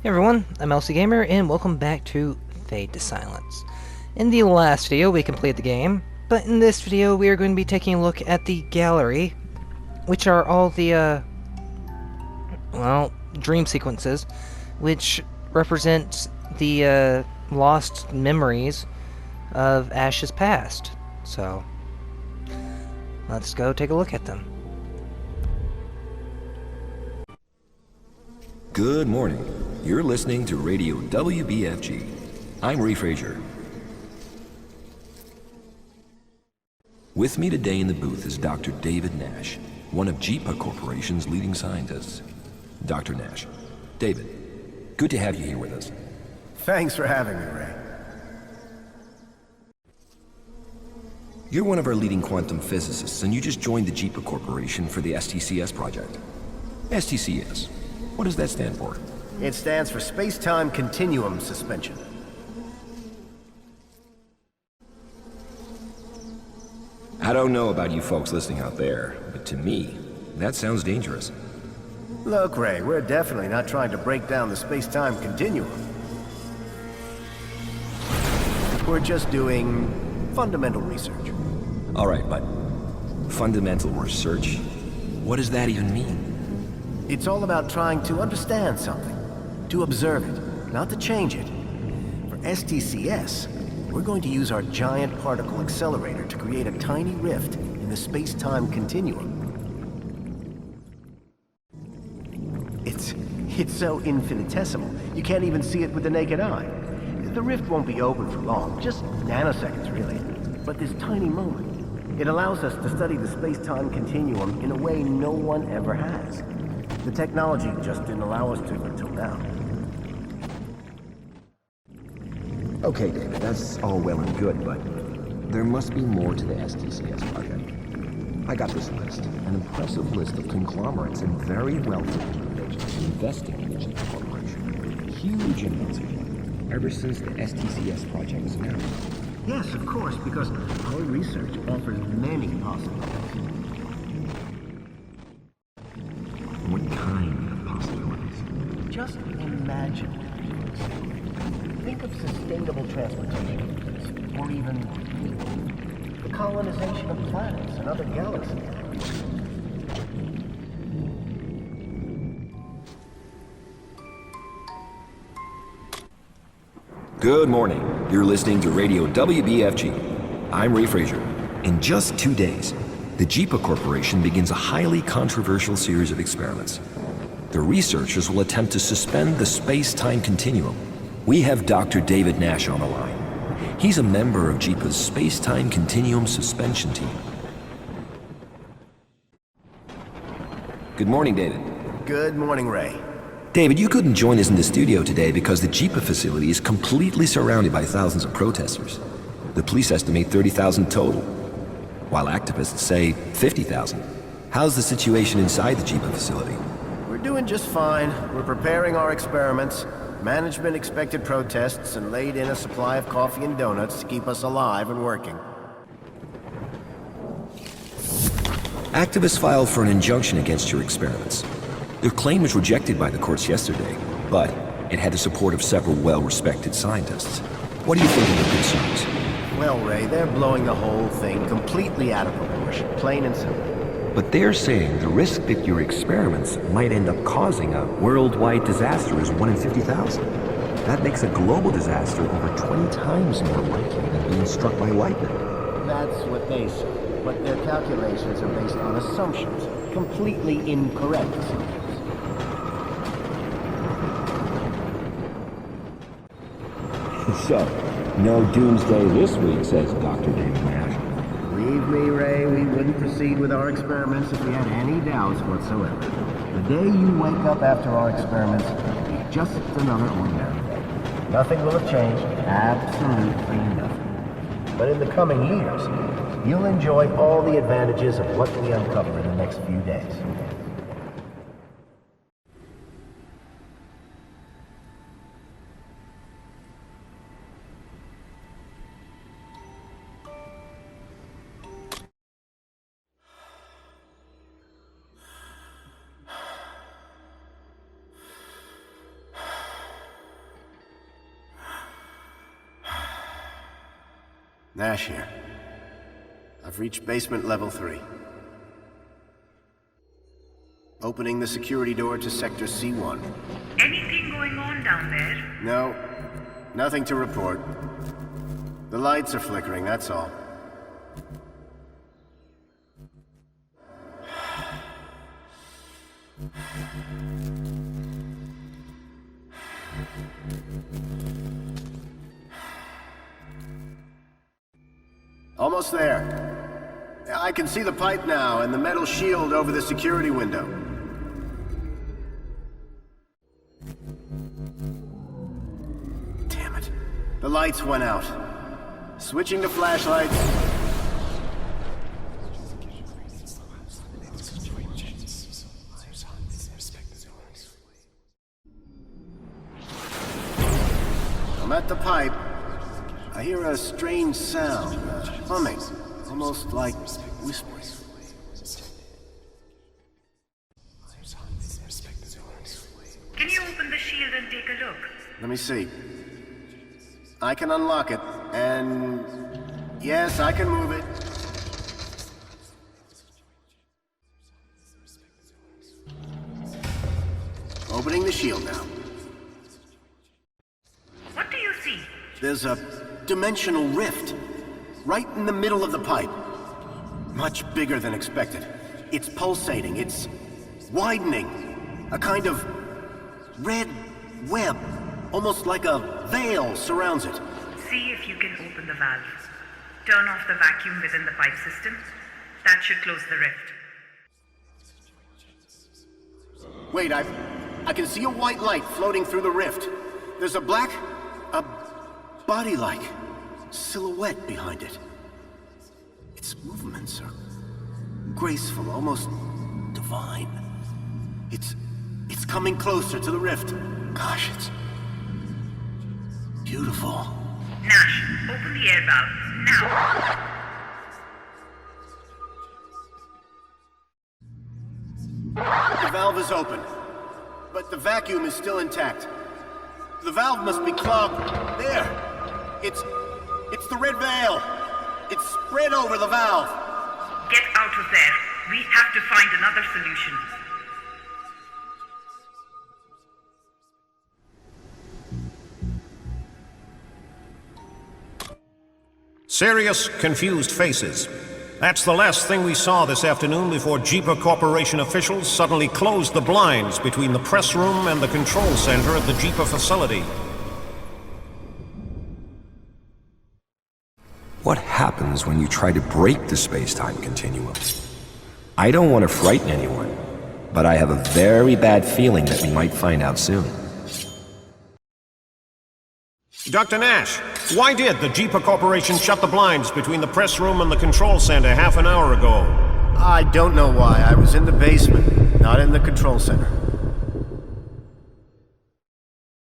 Hey everyone, I'm Elsie Gamer, and welcome back to Fade to Silence. In the last video, we completed the game, but in this video, we are going to be taking a look at the gallery, which are all the, dream sequences, which represent the, lost memories of Ash's past. So, let's go take a look at them. Good morning. You're listening to Radio WBFG. I'm Ray Frazier. With me today in the booth is Dr. David Nash, one of JIPA Corporation's leading scientists. Dr. Nash. David, good to have you here with us. Thanks for having me, Ray. You're one of our leading quantum physicists, and you just joined the JIPA Corporation for the STCS project. STCS. What does that stand for? It stands for Space-Time Continuum Suspension. I don't know about you folks listening out there, but to me, that sounds dangerous. Look, Ray, we're definitely not trying to break down the space-time continuum. We're just doing fundamental research. All right, but fundamental research? What does that even mean? It's all about trying to understand something, to observe it, not to change it. For STCS, we're going to use our giant particle accelerator to create a tiny rift in the space-time continuum. It's so infinitesimal, you can't even see it with the naked eye. The rift won't be open for long, just nanoseconds really. But this tiny moment, it allows us to study the space-time continuum in a way no one ever has. The technology just didn't allow us to until now. Okay, David, that's all well and good, but there must be more to the STCS project. I got this list, an impressive list of conglomerates and very wealthy individuals investing in the JIPA Corporation. Huge amounts of money, ever since the STCS project was announced. Yes, of course, because our research offers many possibilities. What kind of possibilities? Just imagine. Think of sustainable transportation, or even the colonization of planets and other galaxies. Good morning. You're listening to Radio WBFG. I'm Ray Frazier. In just 2 days, the JIPA Corporation begins a highly controversial series of experiments. The researchers will attempt to suspend the space-time continuum. We have Dr. David Nash on the line. He's a member of JIPA's Space-Time Continuum Suspension Team. Good morning, David. Good morning, Ray. David, you couldn't join us in the studio today because the JIPA facility is completely surrounded by thousands of protesters. The police estimate 30,000 total, while activists say 50,000. How's the situation inside the JIPA facility? We're doing just fine. We're preparing our experiments. Management expected protests and laid in a supply of coffee and donuts to keep us alive and working. Activists filed for an injunction against your experiments. Their claim was rejected by the courts yesterday, but it had the support of several well-respected scientists. What do you think of their concerns? Well, Ray, they're blowing the whole thing completely out of proportion, plain and simple. But they're saying the risk that your experiments might end up causing a worldwide disaster is 1 in 50,000. That makes a global disaster over 20 times more likely than being struck by lightning. That's what they say, but their calculations are based on assumptions, completely incorrect assumptions. So, no doomsday this week, says Dr. David Nash. Believe me, Ray, we wouldn't proceed with our experiments if we had any doubts whatsoever. The day you wake up after our experiments, it'll be just another ordinary day. Nothing will have changed, absolutely nothing. But in the coming years, you'll enjoy all the advantages of what we uncover in the next few days. Nash here. I've reached basement level 3. Opening the security door to sector C1. Anything going on down there? No, nothing to report. The lights are flickering, that's all. Almost there. I can see the pipe now and the metal shield over the security window. Damn it. The lights went out. Switching to flashlights. I'm at the pipe. I hear a strange sound, humming, almost like whispering. Can you open the shield and take a look? Let me see. I can unlock it, and yes, I can move it. Opening the shield now. What do you see? There's a dimensional rift right in the middle of the pipe. Much bigger than expected. It's pulsating, it's widening. A kind of red web, almost like a veil surrounds it. See if you can open the valve. Turn off the vacuum within the pipe system. That should close the rift. Wait, I can see a white light floating through the rift. There's a body-like silhouette behind it. Its movements are graceful, almost divine. It's coming closer to the rift. Gosh, it's beautiful. Nash, open the air valve. Now! The valve is open, but the vacuum is still intact. The valve must be clogged. There! It's the red veil. It's spread over the valve. Get out of there. We have to find another solution. Serious, confused faces. That's the last thing we saw this afternoon before Jeeper Corporation officials suddenly closed the blinds between the press room and the control center at the Jeeper facility. What happens when you try to break the space-time continuum? I don't want to frighten anyone, but I have a very bad feeling that we might find out soon. Dr. Nash, why did the Jeeper Corporation shut the blinds between the press room and the control center half an hour ago? I don't know why. I was in the basement, not in the control center.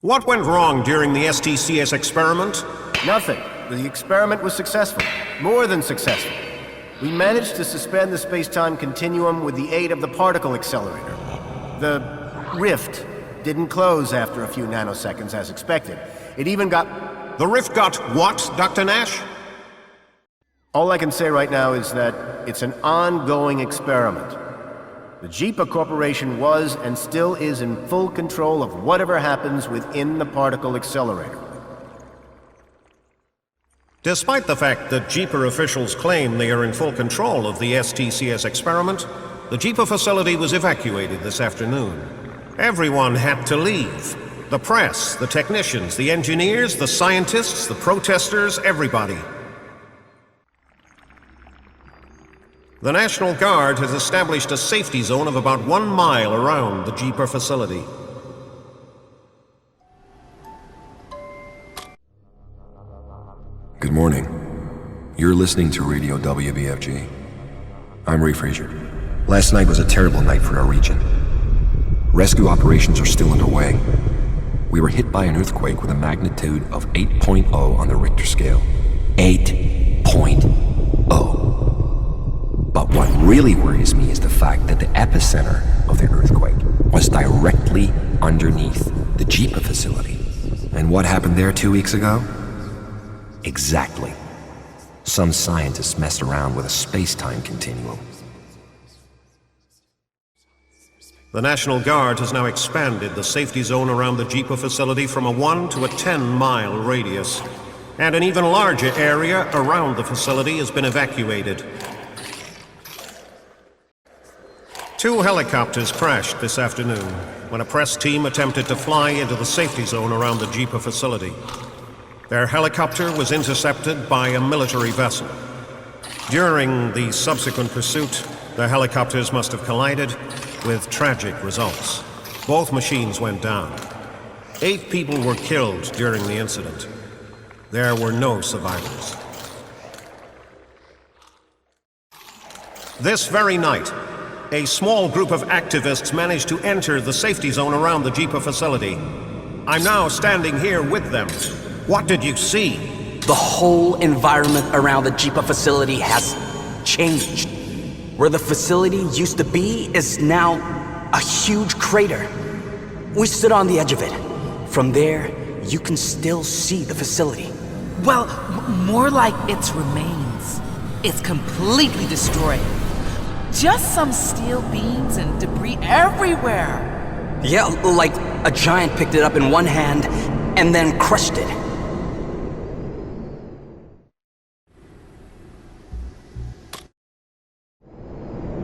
What went wrong during the STCS experiment? Nothing. The experiment was successful. More than successful. We managed to suspend the space-time continuum with the aid of the particle accelerator. The rift didn't close after a few nanoseconds as expected. It even got... The rift got what, Dr. Nash? All I can say right now is that it's an ongoing experiment. The Jeeper Corporation was and still is in full control of whatever happens within the particle accelerator. Despite the fact that Jeeper officials claim they are in full control of the STCS experiment, the Jeeper facility was evacuated this afternoon. Everyone had to leave. The press, the technicians, the engineers, the scientists, the protesters, everybody. The National Guard has established a safety zone of about 1 mile around the Jeeper facility. Good morning. You're listening to Radio WBFG. I'm Ray Frazier. Last night was a terrible night for our region. Rescue operations are still underway. We were hit by an earthquake with a magnitude of 8.0 on the Richter scale. 8.0. But what really worries me is the fact that the epicenter of the earthquake was directly underneath the Jeeper facility. And what happened there 2 weeks ago? Exactly. Some scientists messed around with a space-time continuum. The National Guard has now expanded the safety zone around the JIPA facility from a 1 to a 10-mile radius. And an even larger area around the facility has been evacuated. 2 helicopters crashed this afternoon when a press team attempted to fly into the safety zone around the JIPA facility. Their helicopter was intercepted by a military vessel. During the subsequent pursuit, the helicopters must have collided, with tragic results. Both machines went down. 8 people were killed during the incident. There were no survivors. This very night, a small group of activists managed to enter the safety zone around the JIPA facility. I'm now standing here with them. What did you see? The whole environment around the JIPA facility has changed. Where the facility used to be is now a huge crater. We stood on the edge of it. From there, you can still see the facility. Well, more like its remains. It's completely destroyed. Just some steel beams and debris everywhere. Yeah, like a giant picked it up in one hand and then crushed it.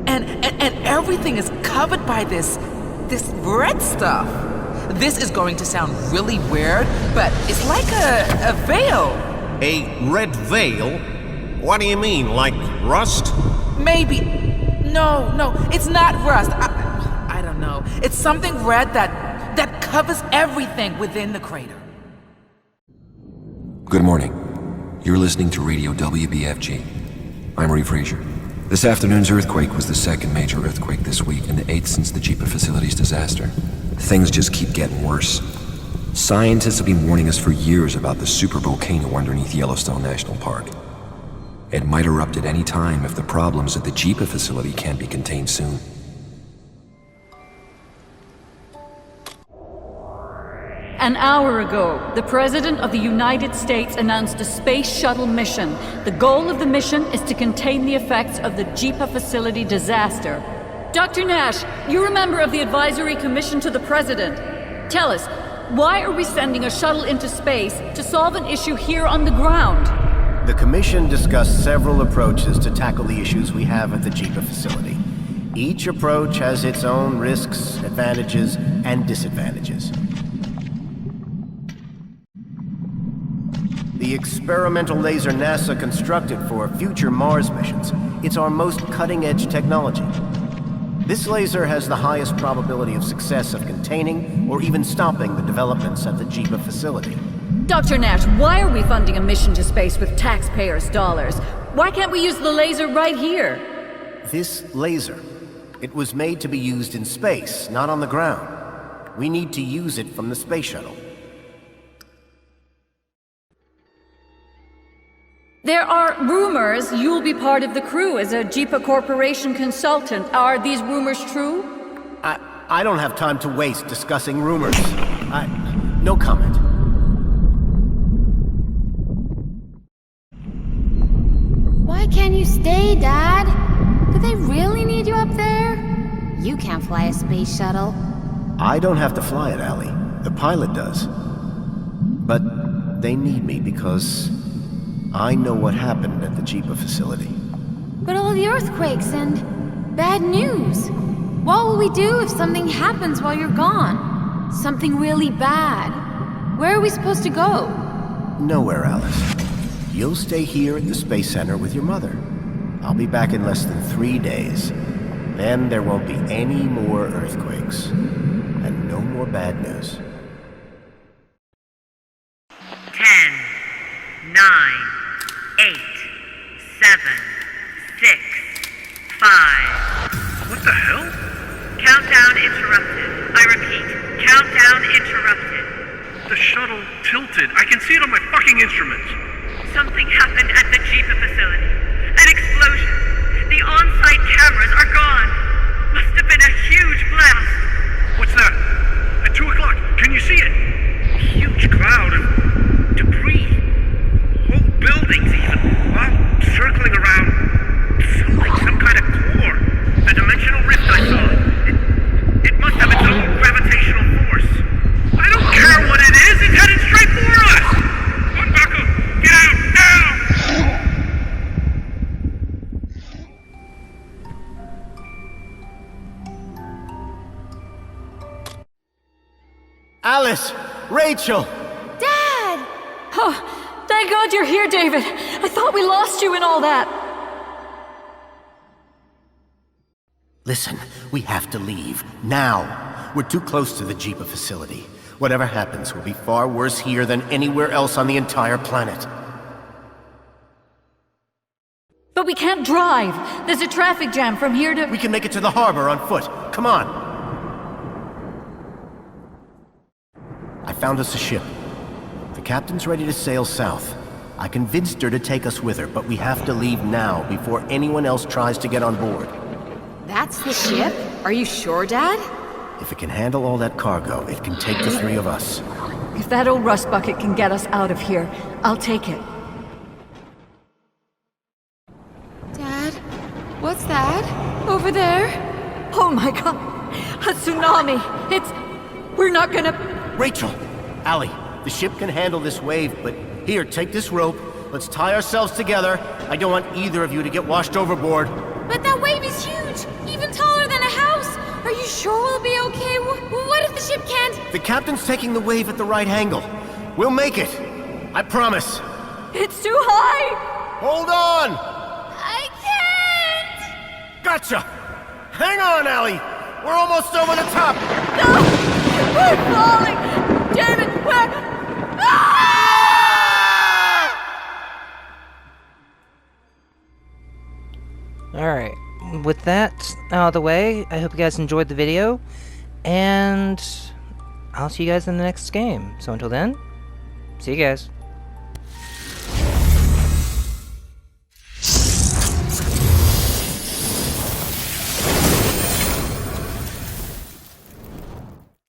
And everything is covered by this red stuff. This is going to sound really weird, but it's like a veil. A red veil? What do you mean, like rust? Maybe. No, it's not rust. I don't know. It's something red that covers everything within the crater. Good morning. You're listening to Radio WBFG. I'm Ray Frazier. This afternoon's earthquake was the second major earthquake this week and the 8th since the JIPA facility's disaster. Things just keep getting worse. Scientists have been warning us for years about the supervolcano underneath Yellowstone National Park. It might erupt at any time if the problems at the JIPA facility can't be contained soon. An hour ago, the President of the United States announced a space shuttle mission. The goal of the mission is to contain the effects of the JIPA facility disaster. Dr. Nash, you're a member of the Advisory Commission to the President. Tell us, why are we sending a shuttle into space to solve an issue here on the ground? The Commission discussed several approaches to tackle the issues we have at the JIPA facility. Each approach has its own risks, advantages, and disadvantages. The experimental laser NASA constructed for future Mars missions. It's our most cutting-edge technology. This laser has the highest probability of success of containing or even stopping the developments at the JIPA facility. Dr. Nash, why are we funding a mission to space with taxpayers' dollars? Why can't we use the laser right here? This laser, it was made to be used in space, not on the ground. We need to use it from the space shuttle. There are rumors you'll be part of the crew as a JIPA Corporation consultant. Are these rumors true? I don't have time to waste discussing rumors. No comment. Why can't you stay, Dad? Do they really need you up there? You can't fly a space shuttle. I don't have to fly it, Allie. The pilot does. But they need me because I know what happened at the JIPA facility. But all the earthquakes and bad news. What will we do if something happens while you're gone? Something really bad. Where are we supposed to go? Nowhere, Alice. You'll stay here at the Space Center with your mother. I'll be back in less than 3 days. Then there won't be any more earthquakes. And no more bad news. 10, 9, 8, 7, 6, 5. What the hell? Countdown interrupted. I repeat, countdown interrupted. The shuttle tilted. I can see it on my fucking instruments. Something happened at the JIPA facility. An explosion. The on-site cameras are gone. Must have been a huge blast. What's that? At 2 o'clock. Can you see it? A huge cloud of debris. Whole buildings even. Wow. Alice! Rachel! Dad! Oh, thank God you're here, David. I thought we lost you in all that. Listen, we have to leave. Now. We're too close to the Jeepa facility. Whatever happens will be far worse here than anywhere else on the entire planet. But we can't drive. There's a traffic jam from here to... We can make it to the harbor on foot. Come on. I found us a ship. The captain's ready to sail south. I convinced her to take us with her, but we have to leave now before anyone else tries to get on board. That's the ship? Are you sure, Dad? If it can handle all that cargo, it can take the three of us. If that old rust bucket can get us out of here, I'll take it. Dad? What's that? Over there? Oh my God! A tsunami! We're not gonna... Rachel! Allie, the ship can handle this wave, but here, take this rope. Let's tie ourselves together. I don't want either of you to get washed overboard. But that wave is huge! Even taller than a house! Are you sure we'll be okay? What if the ship can't? The captain's taking the wave at the right angle. We'll make it. I promise. It's too high! Hold on! I can't! Gotcha! Hang on, Allie! We're almost over the top! No! We're falling! David, we're... Ah! Alright, with that out of the way, I hope you guys enjoyed the video, and I'll see you guys in the next game. So until then, see you guys.